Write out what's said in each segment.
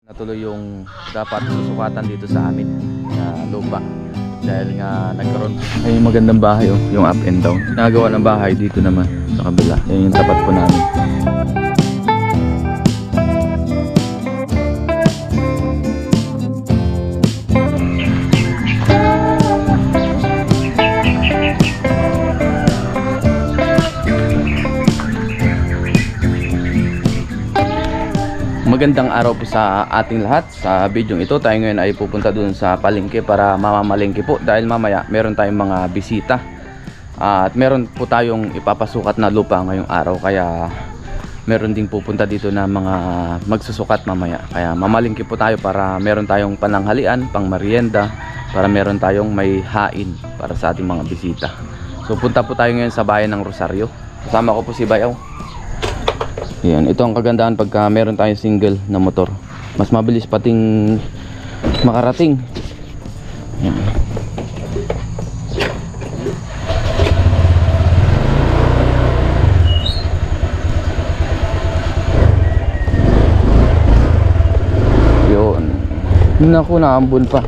Natuloy yung dapat susukatan dito sa amin na lupa dahil nga nagkaroon ay magandang bahay oh, yung up and down. Nagawa ng bahay dito naman sa kabila. Yan yung tapat po namin. Magandang araw po sa ating lahat. Sa video ito tayo ngayon ay pupunta dun sa palengke para mamamalengke po dahil mamaya meron tayong mga bisita at meron po tayong ipapasukat na lupa ngayong araw, kaya meron ding pupunta dito na mga magsusukat mamaya, kaya mamalengke po tayo para meron tayong pananghalian, pang merienda, para meron tayong may hain para sa ating mga bisita. So punta po tayo ngayon sa bayan ng Rosario. Kasama ko po si Bayaw. Yan, ito ang kagandahan pagka meron tayong single na motor. Mas mabilis pating makarating. Yan. Yun. Naku, naambun pa.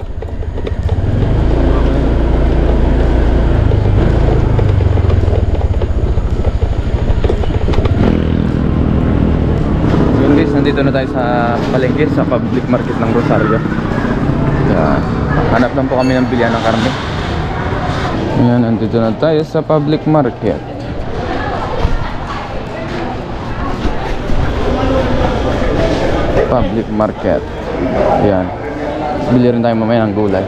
Nandito na tayo sa palengke, sa public market ng Rosario. Kaya, hanap lang po kami ng bilihan ng karne. Ayan, nandito na tayo sa public market. Public market. Ayan. Bili rin tayo mamaya ng gulay.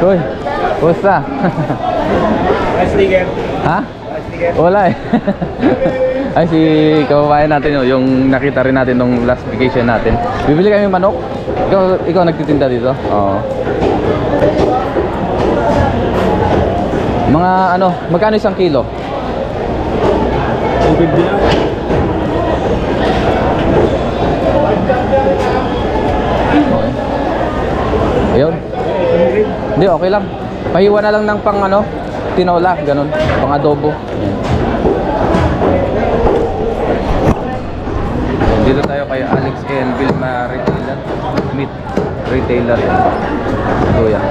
Uy, pusta. Ha? Wala eh. Ay, si kababayan natin yung nakita rin natin nung last vacation natin. Bibili kami manok. Ikaw nagtitinda dito? Oo. Mga ano, magkano isang kilo? 250 lang. Okay. Ayun. Hindi, okay lang. Pahiwa na lang ng pang ano, tinola, ganun, pang adobo. Ayan. Dito tayo kay Alex and Vilma Retailer, meat retailer yan. So yan.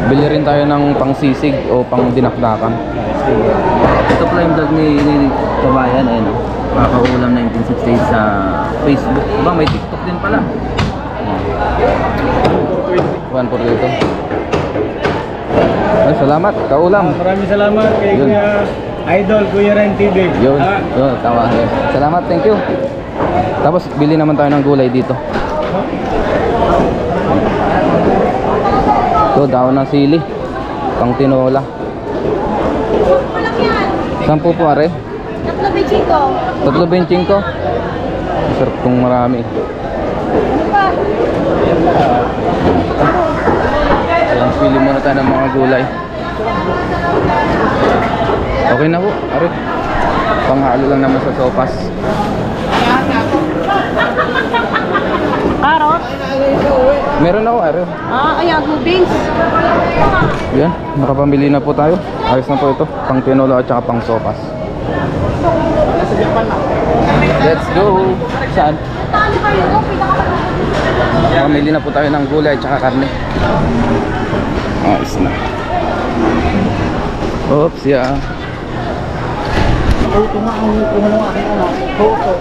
Bili rin tayo ng pang sisig o pang dinakdakan. Ito pala yung vlog ni kabayan, ayun o. Makakaulam 1968 sa Facebook. Diba may TikTok din pala. 1 for dito. Ay, salamat, kaulam. Maraming salamat kay Kuya Idol, Kuya Ren TV. Yun, yun, tama. Salamat, thank you. Tapos bili naman tayo ng gulay dito. Ito, daon ng sili, pang tinola. 10 po are? 3.25. 3.25? Masarap kung marami. Ayan, pili muna tayo ng mga gulay. Okay na po, are. Panghalo lang naman sa sopas. Carrot? Meron ako, are. Ayan, beans. Yan, nakapamili na po tayo. Ayos na po ito, pang tinola at saka pang sopas. Let's go! Saan? Pamili na po tayo ng gulay at saka karne. Ayos na. Oops, yeah. Ito nga ang ng aking anak. Photo.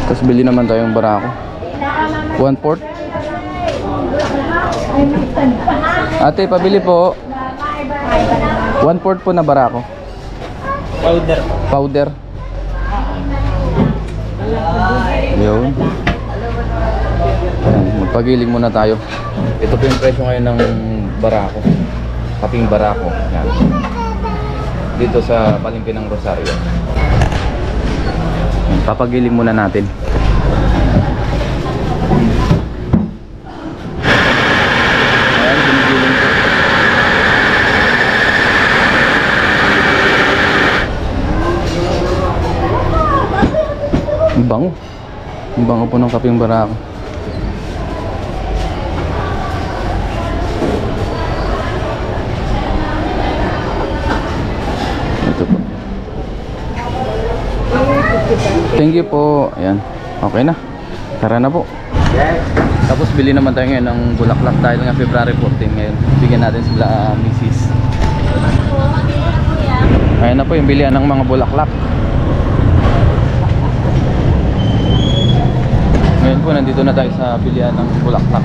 Tapos bili naman tayong barako. 1/4. Ate, pabili po. 1/4 po na barako. Powder. Powder. Yun. Ayan, magpagiling muna tayo. Ito po yung presyo ngayon ng barako. Kaping barako. Yan. Dito sa palengke ng Rosario. Ayan, papagiling muna natin. Ayan, ginigiling ko. Ang bango. Ang bango po ng kapeng barako. Ito po. Thank you po. Ayan. Okay na. Tara na po. Tapos bili naman tayo ngayon ng bulaklak dahil nga February 14 ngayon. Bigyan natin sila misis. Ayan na po yung bilihan ng mga bulaklak. Ngayon po nandito na tayo sa bilihan ng bulaklak.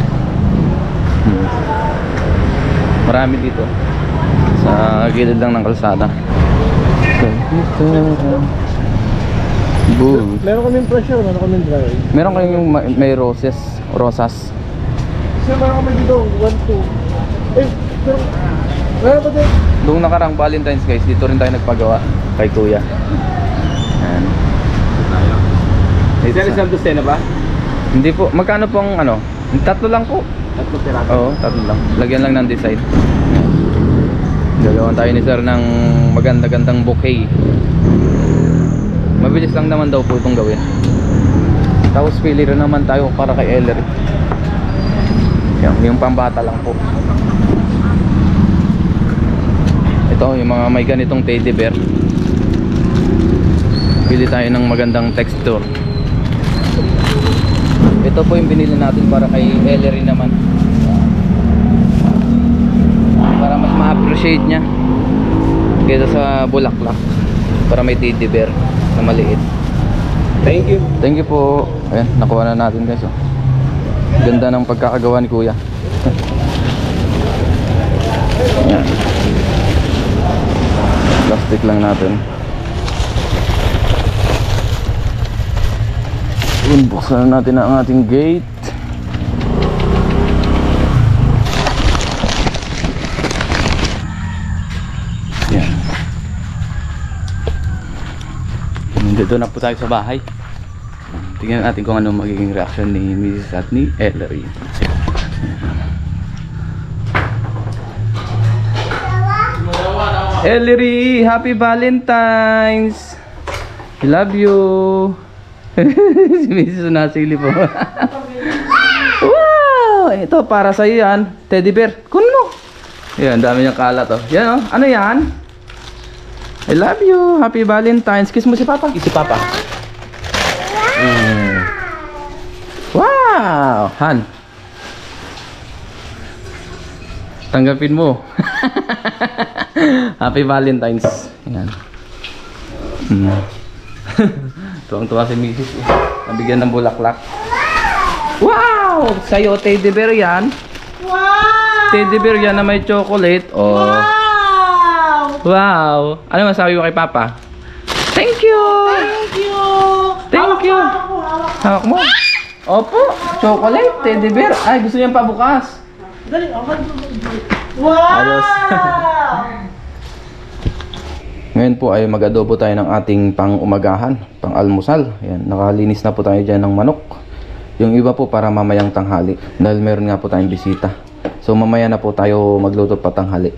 Marami dito sa gilid lang ng kalsada. Boom. Meron kaming pressure, meron kaming dry. Meron kayong may rosas. Kasi meron kami dito, 1, 2. Pero, meron ba din? Noong nakarang Valentine's guys, dito rin tayo nagpagawa kay Kuya. Ayan. Isang dosena ba? Hindi po. Magkano pong ano? Tatlo lang po. Tatlo piraso. Oo, tatlo lang. Lagyan lang ng design. Gagawan tayo ni sir ng maganda-gandang bouquet. Mabilis lang naman daw po itong gawin. Tapos pili rin naman tayo para kay Ellery. Yung pambata lang po. Ito yung mga may ganitong teddy bear. Pili tayo ng magandang texture. Ito po yung binili natin para kay Ellery naman, para mas ma-appreciate niya kaysa sa bulaklak. Para may teddy bear na maliit. Thank you. Thank you po. Ayan, nakuha na natin guys. Ganda ng pagkakagawa ni Kuya. Ayan. Plastic lang natin. Buksan na natin ang ating gate. Yan. Dito na po tayo sa bahay. Tingnan natin kung ano magiging reaction ni Mrs. at ni Ellery. Ellery, happy Valentine's! I love you! Si Mrs. nasili po. Wow! Ito para sa iyo yan. Teddy bear. Kunin mo. Yan, dami niyang kalat oh. Yan oh. Ano yan? I love you. Happy Valentine's. Kiss mo si Papa. Kiss si Papa. Wow! Han. Tanggapin mo. Happy Valentine's. Yan. Tuwang-tuwa si Mrs. Nabigyan ng bulaklak. Wow! Sa'yo, teddy bear yan. Wow! Teddy bear yan na may chocolate. Oh. Wow! Wow! Ano masabi mo kay Papa? Thank you! Thank you! Thank you! Hawak mo. Opo, chocolate, teddy bear. Ay, gusto niyang pabukas. Dali, wow! Ayos. Ngayon po ay mag-adobo tayo ng ating pang-umagahan, pang-almusal. Ayan, nakalinis na po tayo dyan ng manok. Yung iba po para mamayang tanghali. Dahil meron nga po tayong bisita. So mamaya na po tayo magluto pa tanghali.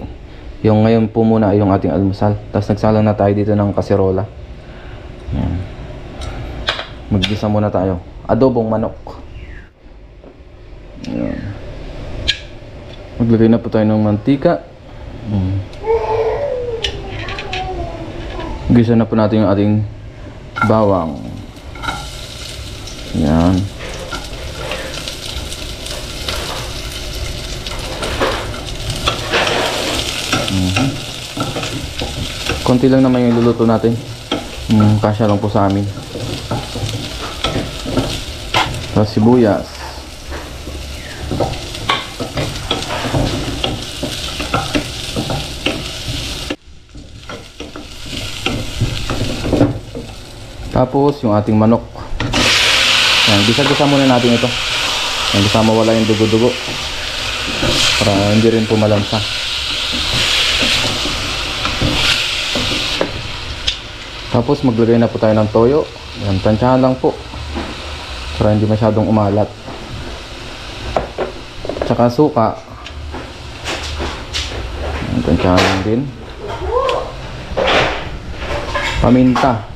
Yung ngayon po muna ay yung ating almusal. Tapos nagsalang na tayo dito ng kaserola. Ayan. Maggisa muna tayo. Adobong manok. Ayan. Maglagay na po tayo ng mantika. Gisa na po natin yung ating bawang. Yan. Konti lang naman yung luluto natin. Kasya lang po sa amin. Tapos sibuyas. Tapos yung ating manok. Yan, gisa-gisa muna natin ito. Yan, gisa mawala yung dugo-dugo. Para hindi rin pumalansa. Tapos maglagay na po tayo ng toyo. Yan, tansyahan lang po. Para hindi masyadong umalat. Tsaka suka. Yan, tansyahan lang din. Paminta.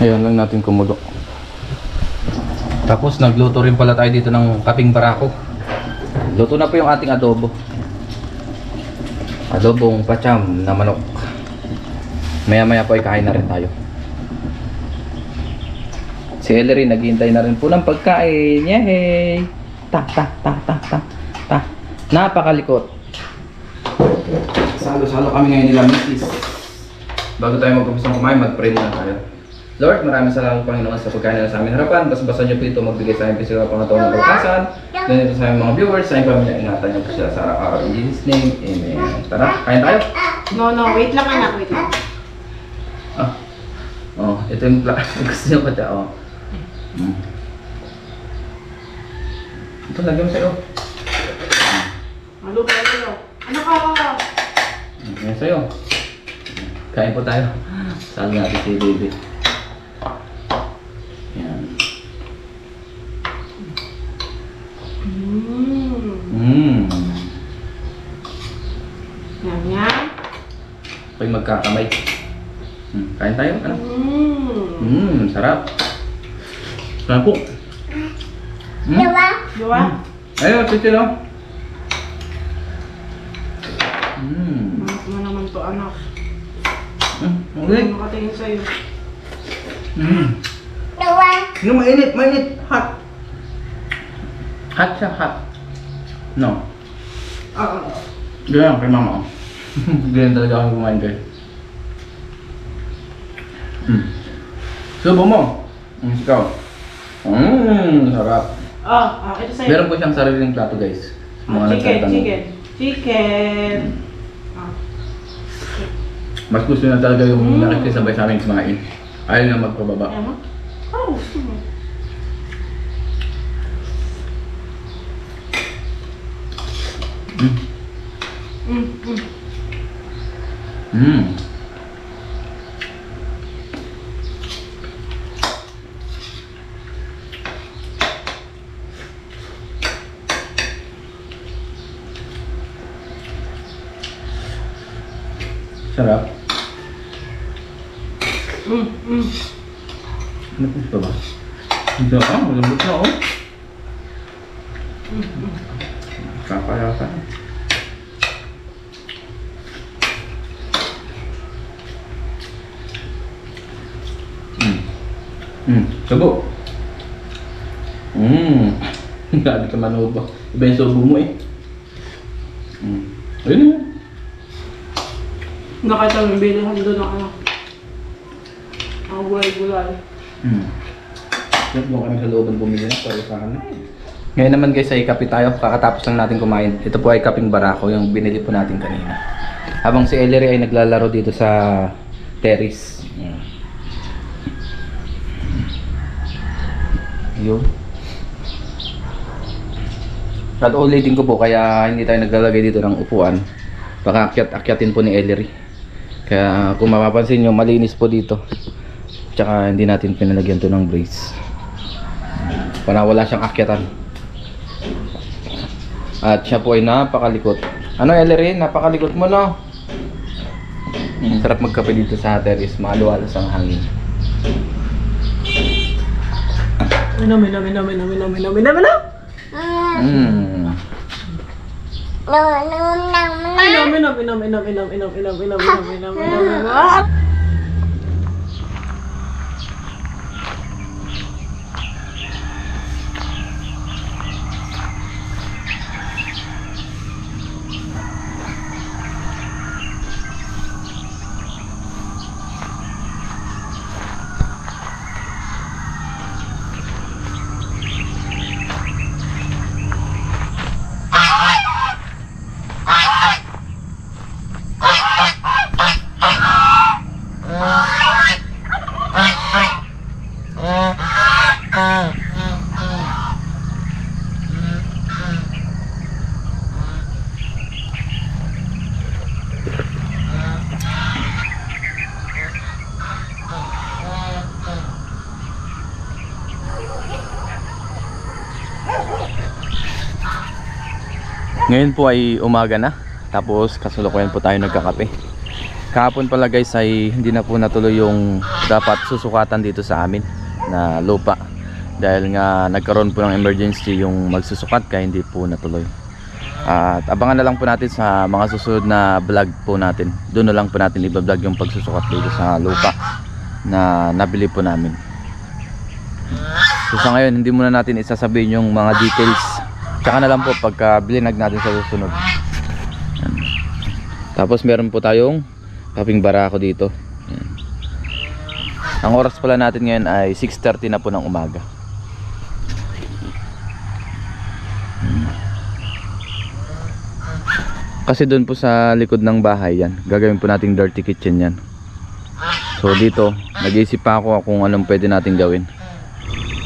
Ayan lang natin kumulo. Tapos nagluto rin pala tayo dito ng kaping barako. Luto na po yung ating adobo. Adobong pacham na manok. Maya maya po ay kain na rin tayo. Si Ellery naghihintay na rin po ng pagkain. Yehey! Ta. Napakalikot. Salo-salo kami ngayon nila misis. Bago tayo mag-umpisa kumain, mag-pray muna tayo. Lord, maraming salamat Panginoon sa pagkain na sa aming harapan. Basta niyo po ito magbigay sa aming physical pang natawag ng kalakasan. Ganito sa aming mga viewers, sa aming pamilya, ingatan niyo po sila sa araw-araw. In Jesus' name, Amen. Tara, kain tayo. No, wait lang anak, wait lang. Ito yung gusto niyo pa siya, Ito, lagyan mo sa'yo. Ano ba ito? Ano ka? Yan sa'yo. Kain po tayo. Saan natin si baby. Yan. Yan. Ako'y magkakamay. Kain tayo, ano? Sarap. Sarap po. Diba? Ayun, chichil, oh. Manak mo naman to anak. Okay. Ano nakatingin sa'yo? No, mainit. Hot. Hot siya, hot. No. Ganyan kay mama, oh. Ganyan talaga ako kumain kayo. Subo mo. Ikaw. Sarap. Ito sa'yo. Meron po siyang sariling plato, guys. Chicken. Mas gusto na talaga yung nakikisabay sa amin kumain. Ayaw na magpababa. Ayaw mo? Gusto mo. Sarap. Ano po ba? Hindi ako, malambot na, oh. Kapayasa. Subo. Grabe ka manood ba? Iba yung subo mo, eh. Ayun mo. Nakita mo yung bilihan doon ng ano. Ang gulay-gulay. Doon kami sa looban bumili na para sa ano. Ngayon naman guys ay kape tayo. Kakatapos lang natin kumain. Ito po ay kaping barako yung binili po natin kanina. Habang si Ellery ay naglalaro dito sa terrace. Yun. At ulitin ko po kaya hindi tayo naglalagay dito ng upuan. Baka akyatin po ni Ellery. Kaya kung mapapansin nyo, malinis po dito. Tsaka hindi natin pinalagyan to ng brace. Para wala siyang akyatan. At siya po ay napakalikot. Ano Ellery? Napakalikot mo, no? Sarap magkape dito sa terrace. Maalualas ang hangin. Inom. Ngayon po ay umaga na. Tapos kasalukuyan po tayo nagkakape. Kahapon pala guys ay hindi na po natuloy yung dapat susukatan dito sa amin na lupa. Dahil nga nagkaroon po ng emergency yung magsusukat kaya hindi po natuloy. At abangan na lang po natin sa mga susunod na vlog po natin. Doon na lang po natin i-vlog yung pagsusukat dito sa lupa na nabili po namin. So sa ngayon hindi muna natin isasabihin yung mga details. Tsaka na lang po pagka bilinag natin sa susunod. Yan. Tapos meron po tayong kaping barako dito. Yan. Ang oras pala natin ngayon ay 6:30 na po ng umaga. Kasi doon po sa likod ng bahay yan, gagawin po nating dirty kitchen yan. So dito, nag-iisip pa ako kung anong pwede nating gawin.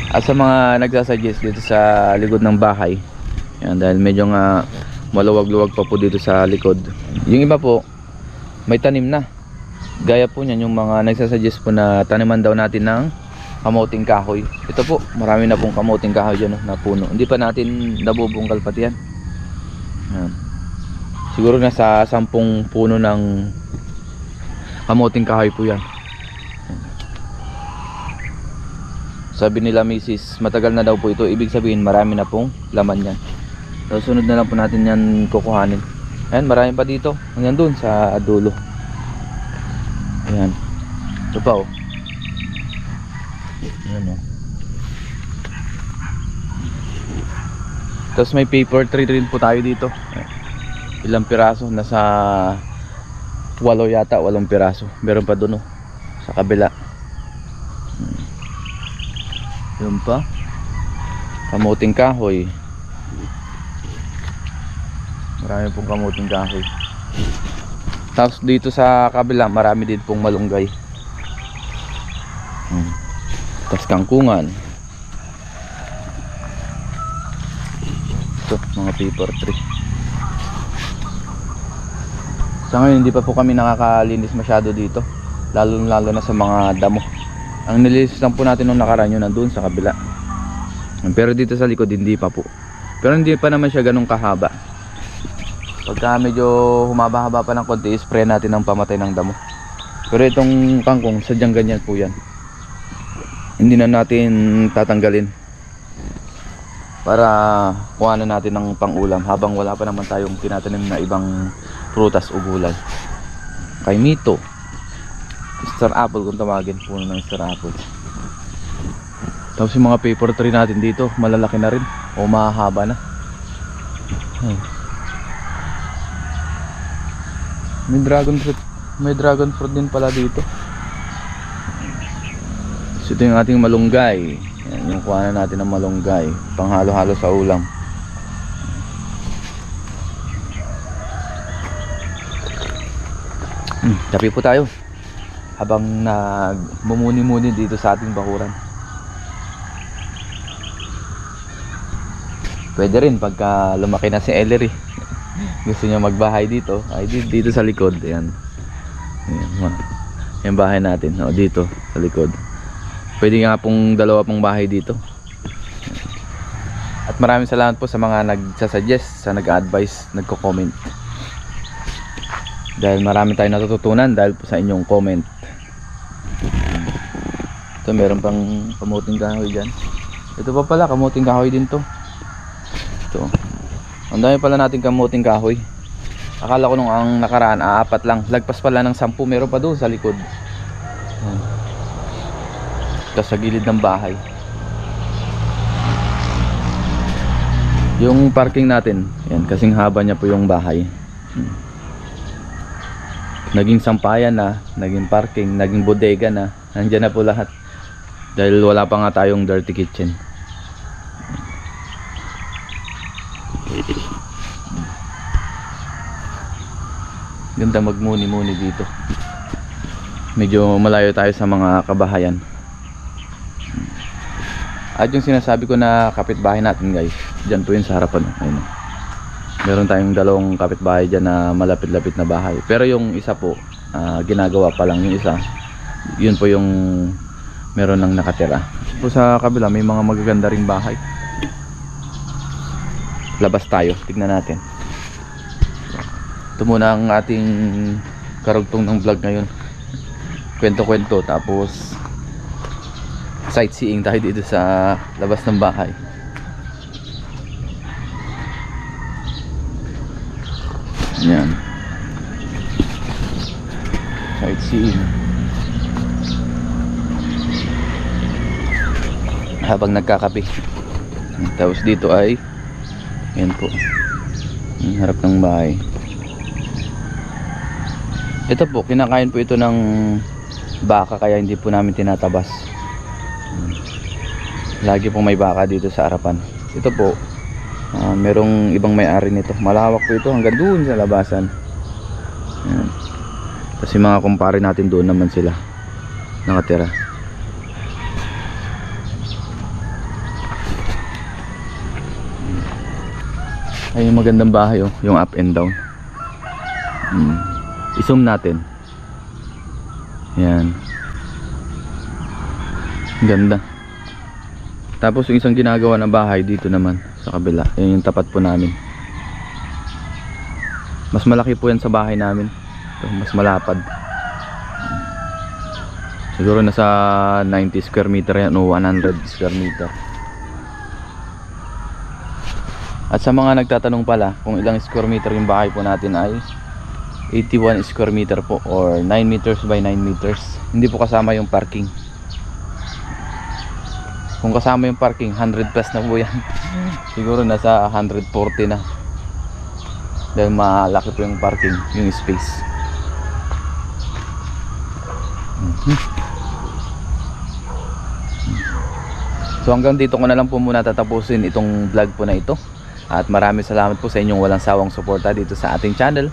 At sa mga nagsasuggest dito sa likod ng bahay, yan, dahil medyo nga maluwag-luwag pa po dito sa likod. Yung iba po, may tanim na. Gaya po niyan yung mga nagsasuggest po na taniman daw natin ng kamuting kahoy. Ito po, marami na pong kamuting kahoy dyan na puno. Hindi pa natin nabubungkal pati yan. Yan. Siguro nasa 10 puno ng kamuting kahoy po yan. Sabi nila Mrs. matagal na daw po ito. Ibig sabihin marami na pong laman yan. So sunod na lang po natin yan kukuhanin. Ayan, marami pa dito. Hanggang dun sa dulo. Ayan. Ito pa oh. Ayan oh. Tapos may paper tree rin po tayo dito. Ayan. Ilang piraso? Nasa 8 yata, 8 piraso. Meron pa dun oh, sa kabila. Yun pa. Kamuting kahoy. Marami pong kamuting kahoy. Tapos dito sa kabila marami din pong malunggay. Tapos kangkungan. Ito, mga paper tree. Sa ngayon hindi pa po kami nakakalinis masyado dito, lalo na sa mga damo. Ang nilinis lang po natin nung nakaraan yun nandun sa kabila. Pero dito sa likod hindi pa po. Pero hindi pa naman siya ganun kahaba. Pagka medyo humaba-haba pa ng konti, spray natin ng pamatay ng damo. Pero itong kangkong sadyang ganyan po yan. Hindi na natin tatanggalin para kuhanan natin ng pang-ulam habang wala pa naman tayong tinatanim na ibang prutas o gulay. Kay Mito, Star Apple kung tawagin, puno ng Star Apple. Tapos yung mga paper tree natin dito malalaki na rin o mahahaba na. May dragon fruit din pala dito. So ito yung ating malunggay. Yan, yung kuhanan natin ng malunggay panghalo-halo sa ulam. Tabi po tayo habang nagmumuni-muni dito sa ating bakuran. Pwede rin pagka lumaki na si Ellery, gusto niya magbahay dito, ay dito sa likod. Ayan. Ayan, yung bahay natin o, dito sa likod. Pwede nga pong 2 pong bahay dito. At maraming salamat po sa mga nagsasuggest, sa nag-advise, nagko-comment. Dahil marami tayong natututunan dahil po sa inyong comment. Ito, meron pang kamuting kahoy dyan. Ito pa pala, kamuting kahoy din to. Ito. Ang dami pala natin kamuting kahoy. Akala ko nung ang nakaraan, 4 lang. Lagpas pala ng 10, meron pa doon sa likod. Ito sa gilid ng bahay. Yung parking natin, yan, kasing haba niya po yung bahay. Naging sampayan na, naging parking, naging bodega na. Nandiyan na po lahat. Dahil wala pa nga tayong dirty kitchen. Ganda magmuni-muni dito. Medyo malayo tayo sa mga kabahayan. At yung sinasabi ko na kapitbahay natin guys, dyan po yun sa harapan. Ayun. Meron tayong 2 kapitbahay dyan na malapit-lapit na bahay. Pero yung isa po, ginagawa pa lang. Yung isa, yun po yung meron nang nakatira. Po sa kabila may mga magaganda ring bahay. Labas tayo, tignan natin. Ito muna ang ating karugtong ng vlog ngayon. Kwento-kwento, tapos sightseeing tayo dito sa labas ng bahay. Yan. Sightseeing. Habang nagkakape. Tapos dito ay yan po, ang harap ng bahay. Ito po, kinakain po ito ng baka, kaya hindi po namin tinatabas. Lagi pong may baka dito sa harapan. Ito po, merong ibang may-ari nito. Malawak po ito hanggang doon sa labasan. Ayan. Kasi mga kumpare natin doon naman sila nakatira. Ay, yung magandang bahay, oh, yung up and down. I-zoom natin. Yan. Ganda. Tapos yung isang ginagawa na bahay dito naman sa kabila, yun yung tapat po namin. Mas malaki po yan sa bahay namin. Ito, mas malapad. Siguro nasa 90 square meter yan o 100 square meter. At sa mga nagtatanong pala kung ilang square meter yung bahay po natin, ay 81 square meter po, or 9 meters by 9 meters. Hindi po kasama yung parking. Kung kasama yung parking, 100 plus na po yan. Siguro nasa 140 na, dahil malaki po yung parking, yung space. So hanggang dito ko na lang po muna tatapusin itong vlog po na ito. At maraming salamat po sa inyong walang sawang suporta dito sa ating channel.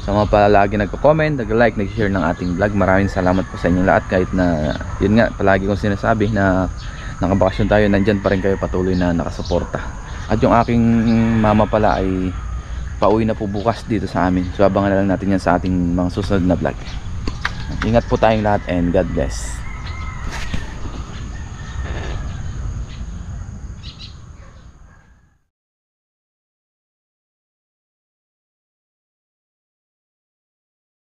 Sa mga palagi nagko-comment, nag-like, nag-share ng ating vlog, maraming salamat po sa inyong lahat. Kahit na, yun nga, palagi kong sinasabi na nakabakasyon tayo, nandyan pa rin kayo patuloy na nakasuporta. At yung aking mama pala ay pauwi na po bukas dito sa amin. So abangan na lang natin yan sa ating mga susunod na vlog. Ingat po tayong lahat and God bless.